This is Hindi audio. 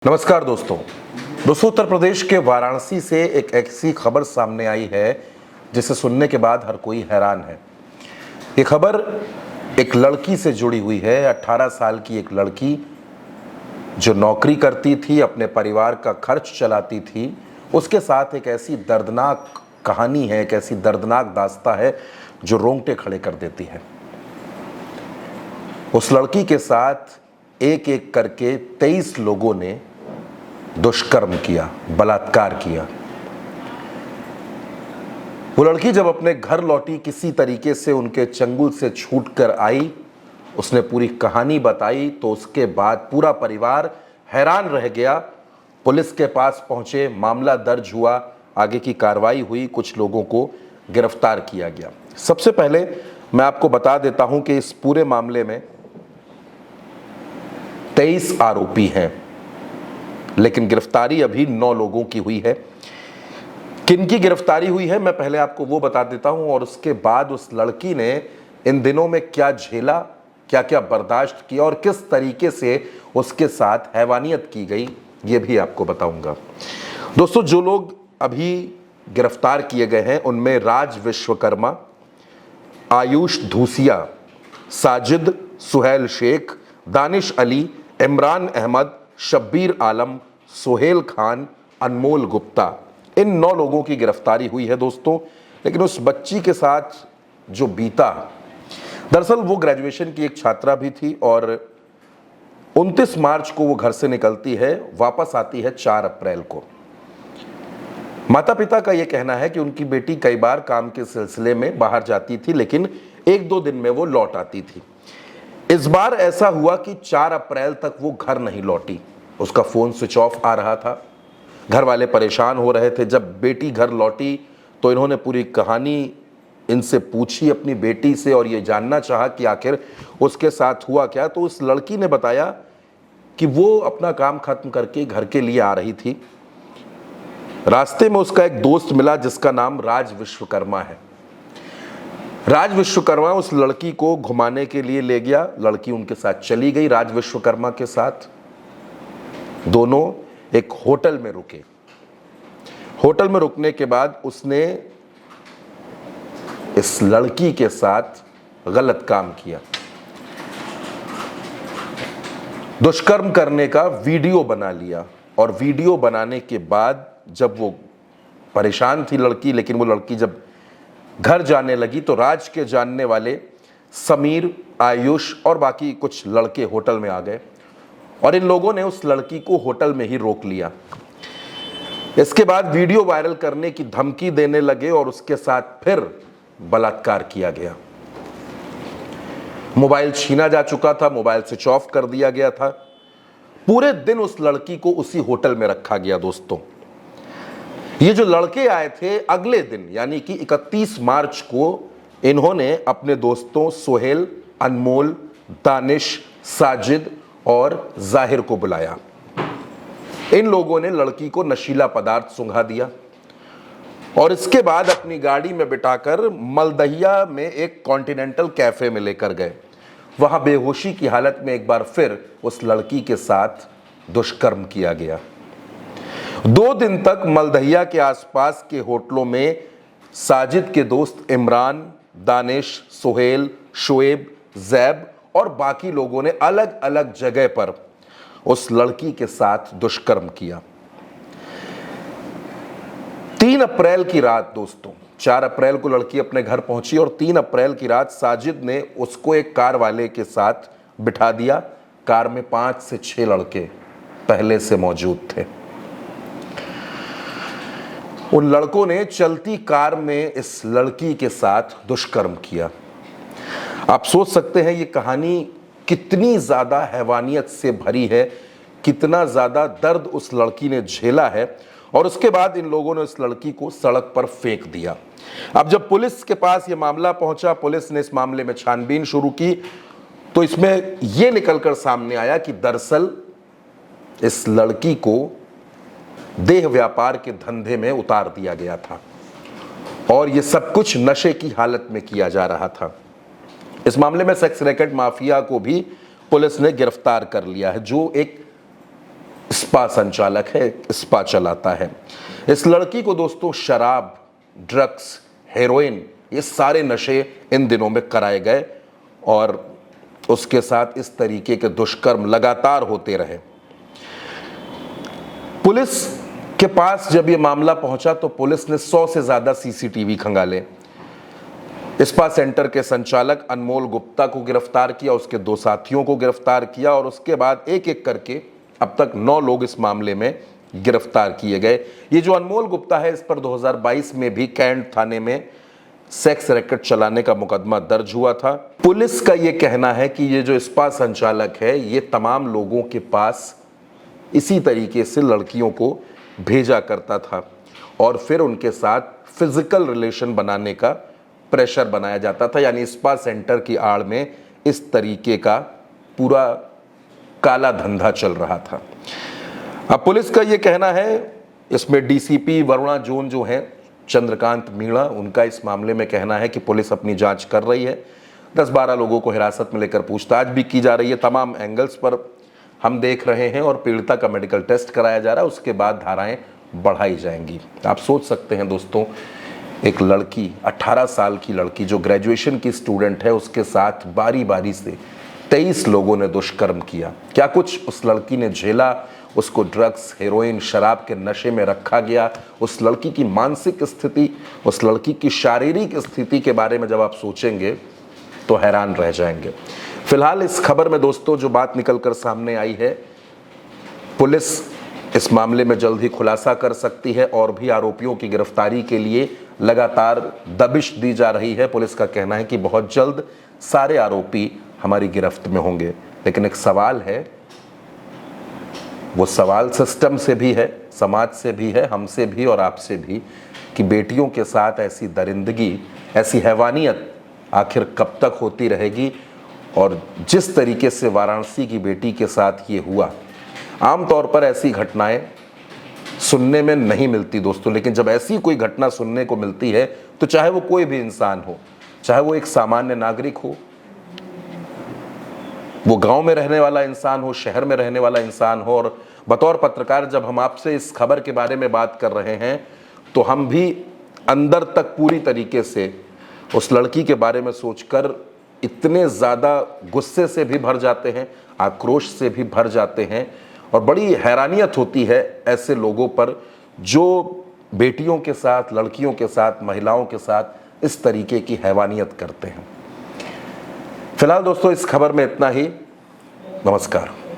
नमस्कार दोस्तों उत्तर प्रदेश के वाराणसी से एक ऐसी खबर सामने आई है जिसे सुनने के बाद हर कोई हैरान है। ये खबर एक लड़की से जुड़ी हुई है। 18 साल की एक लड़की जो नौकरी करती थी, अपने परिवार का खर्च चलाती थी, उसके साथ एक ऐसी दर्दनाक कहानी है, एक ऐसी दर्दनाक दास्तां है जो रोंगटे खड़े कर देती है। उस लड़की के साथ एक एक करके 23 लोगों ने दुष्कर्म किया, बलात्कार किया। वो लड़की जब अपने घर लौटी, किसी तरीके से उनके चंगुल से छूटकर आई, उसने पूरी कहानी बताई तो उसके बाद पूरा परिवार हैरान रह गया। पुलिस के पास पहुंचे, मामला दर्ज हुआ, आगे की कार्रवाई हुई, कुछ लोगों को गिरफ्तार किया गया। सबसे पहले मैं आपको बता देता हूं कि इस पूरे मामले में 23 आरोपी हैं, लेकिन गिरफ्तारी अभी 9 लोगों की हुई है। किनकी गिरफ्तारी हुई है मैं पहले आपको वो बता देता हूं, और उसके बाद उस लड़की ने इन दिनों में क्या झेला, क्या क्या बर्दाश्त किया और किस तरीके से उसके साथ हैवानियत की गई, ये भी आपको बताऊंगा। दोस्तों, जो लोग अभी गिरफ्तार किए गए हैं उनमें राज विश्वकर्मा, आयुष धूसिया, साजिद सुहेल शेख, दानिश अली, इमरान अहमद, शब्बीर आलम, सोहेल खान, अनमोल गुप्ता, इन 9 लोगों की गिरफ्तारी हुई है दोस्तों। लेकिन उस बच्ची के साथ जो बीता, दरअसल वो ग्रेजुएशन की एक छात्रा भी थी और 29 मार्च को वो घर से निकलती है, वापस आती है 4 अप्रैल को। माता पिता का ये कहना है कि उनकी बेटी कई बार काम के सिलसिले में बाहर जाती थी, लेकिन 1-2 दिन में वो लौट आती थी। इस बार ऐसा हुआ कि 4 अप्रैल तक वो घर नहीं लौटी, उसका फ़ोन स्विच ऑफ आ रहा था। घर वाले परेशान हो रहे थे। जब बेटी घर लौटी तो इन्होंने पूरी कहानी इनसे पूछी अपनी बेटी से और ये जानना चाहा कि आखिर उसके साथ हुआ क्या। तो उस लड़की ने बताया कि वो अपना काम खत्म करके घर के लिए आ रही थी। रास्ते में उसका एक दोस्त मिला जिसका नाम राज विश्वकर्मा है। राज विश्वकर्मा उस लड़की को घुमाने के लिए ले गया। लड़की उनके साथ चली गई राज विश्वकर्मा के साथ। दोनों एक होटल में रुके। होटल में रुकने के बाद उसने इस लड़की के साथ गलत काम किया। दुष्कर्म करने का वीडियो बना लिया और वीडियो बनाने के बाद जब वो परेशान थी लड़की, लेकिन वो लड़की जब घर जाने लगी तो राज के जानने वाले समीर, आयुष और बाकी कुछ लड़के होटल में आ गए और इन लोगों ने उस लड़की को होटल में ही रोक लिया। इसके बाद वीडियो वायरल करने की धमकी देने लगे और उसके साथ फिर बलात्कार किया गया। मोबाइल छीना जा चुका था, मोबाइल स्विच ऑफ कर दिया गया था। पूरे दिन उस लड़की को उसी होटल में रखा गया। दोस्तों, ये जो लड़के आए थे अगले दिन यानी कि 31 मार्च को इन्होंने अपने दोस्तों सोहेल, अनमोल, दानिश, साजिद और जाहिर को बुलाया। इन लोगों ने लड़की को नशीला पदार्थ सुंघा दिया और इसके बाद अपनी गाड़ी में बिठाकर मलदहिया में एक कॉन्टिनेंटल कैफे में लेकर गए। वहां बेहोशी की हालत में एक बार फिर उस लड़की के साथ दुष्कर्म किया गया। 2 दिन तक मलदहिया के आसपास के होटलों में साजिद के दोस्त इमरान, दानिश, सोहेल, शोएब, जैब और बाकी लोगों ने अलग अलग जगह पर उस लड़की के साथ दुष्कर्म किया। 3 अप्रैल की रात दोस्तों, 4 अप्रैल को लड़की अपने घर पहुंची और 3 अप्रैल की रात साजिद ने उसको एक कार वाले के साथ बिठा दिया। कार में 5 से 6 लड़के पहले से मौजूद थे। उन लड़कों ने चलती कार में इस लड़की के साथ दुष्कर्म किया। आप सोच सकते हैं ये कहानी कितनी ज्यादा हैवानियत से भरी है, कितना ज्यादा दर्द उस लड़की ने झेला है। और उसके बाद इन लोगों ने उस लड़की को सड़क पर फेंक दिया। अब जब पुलिस के पास ये मामला पहुंचा, पुलिस ने इस मामले में छानबीन शुरू की तो इसमें यह निकलकर सामने आया कि दरअसल इस लड़की को देह व्यापार के धंधे में उतार दिया गया था और यह सब कुछ नशे की हालत में किया जा रहा था। इस मामले में सेक्स रैकेट माफिया को भी पुलिस ने गिरफ्तार कर लिया है, जो एक स्पा संचालक है, स्पा चलाता है। इस लड़की को दोस्तों शराब, ड्रग्स, हेरोइन, ये सारे नशे इन दिनों में कराए गए और उसके साथ इस तरीके के दुष्कर्म लगातार होते रहे। पुलिस के पास जब ये मामला पहुंचा तो पुलिस ने 100 से ज्यादा सीसीटीवी खंगाले। स्पा सेंटर के संचालक अनमोल गुप्ता को गिरफ्तार किया, उसके 2 साथियों को गिरफ्तार किया और उसके बाद एक एक करके अब तक 9 लोग इस मामले में गिरफ्तार किए गए। ये जो अनमोल गुप्ता है, इस पर 2022 में भी कैंट थाने में सेक्स रैकेट चलाने का मुकदमा दर्ज हुआ था। पुलिस का ये कहना है कि ये जो स्पा संचालक है, ये तमाम लोगों के पास इसी तरीके से लड़कियों को भेजा करता था और फिर उनके साथ फिजिकल रिलेशन बनाने का प्रेशर बनाया जाता था। यानी स्पा सेंटर की आड़ में इस तरीके का पूरा काला धंधा चल रहा था। अब पुलिस का ये कहना है, इसमें डीसीपी वरुणा जोन जो हैं चंद्रकांत मीणा, उनका इस मामले में कहना है कि पुलिस अपनी जांच कर रही है। 10-12 लोगों को हिरासत में लेकर पूछताछ भी की जा रही है। तमाम एंगल्स पर हम देख रहे हैं और पीड़िता का मेडिकल टेस्ट कराया जा रहा है, उसके बाद धाराएं बढ़ाई जाएंगी। आप सोच सकते हैं दोस्तों, एक लड़की 18 साल की लड़की जो ग्रेजुएशन की स्टूडेंट है, उसके साथ बारी बारी से 23 लोगों ने दुष्कर्म किया। क्या कुछ उस लड़की ने झेला, उसको ड्रग्स, हेरोइन, शराब के नशे में रखा गया। उस लड़की की मानसिक स्थिति, उस लड़की की शारीरिक स्थिति के बारे में जब आप सोचेंगे तो हैरान रह जाएंगे। फिलहाल इस खबर में दोस्तों जो बात निकलकर सामने आई है, पुलिस इस मामले में जल्द ही खुलासा कर सकती है और भी आरोपियों की गिरफ्तारी के लिए लगातार दबिश दी जा रही है। पुलिस का कहना है कि बहुत जल्द सारे आरोपी हमारी गिरफ्त में होंगे। लेकिन एक सवाल है, वो सवाल सिस्टम से भी है, समाज से भी है, हमसे भी और आपसे भी, कि बेटियों के साथ ऐसी दरिंदगी, ऐसी हैवानियत आखिर कब तक होती रहेगी। और जिस तरीके से वाराणसी की बेटी के साथ ये हुआ, आमतौर पर ऐसी घटनाएं सुनने में नहीं मिलती दोस्तों, लेकिन जब ऐसी कोई घटना सुनने को मिलती है तो चाहे वो कोई भी इंसान हो, चाहे वो एक सामान्य नागरिक हो, वो गांव में रहने वाला इंसान हो, शहर में रहने वाला इंसान हो, और बतौर पत्रकार जब हम आपसे इस खबर के बारे में बात कर रहे हैं तो हम भी अंदर तक पूरी तरीके से उस लड़की के बारे में सोचकर इतने ज़्यादा गुस्से से भी भर जाते हैं, आक्रोश से भी भर जाते हैं और बड़ी हैरानियत होती है ऐसे लोगों पर जो बेटियों के साथ, लड़कियों के साथ, महिलाओं के साथ इस तरीके की हैवानियत करते हैं। फिलहाल दोस्तों इस खबर में इतना ही। नमस्कार।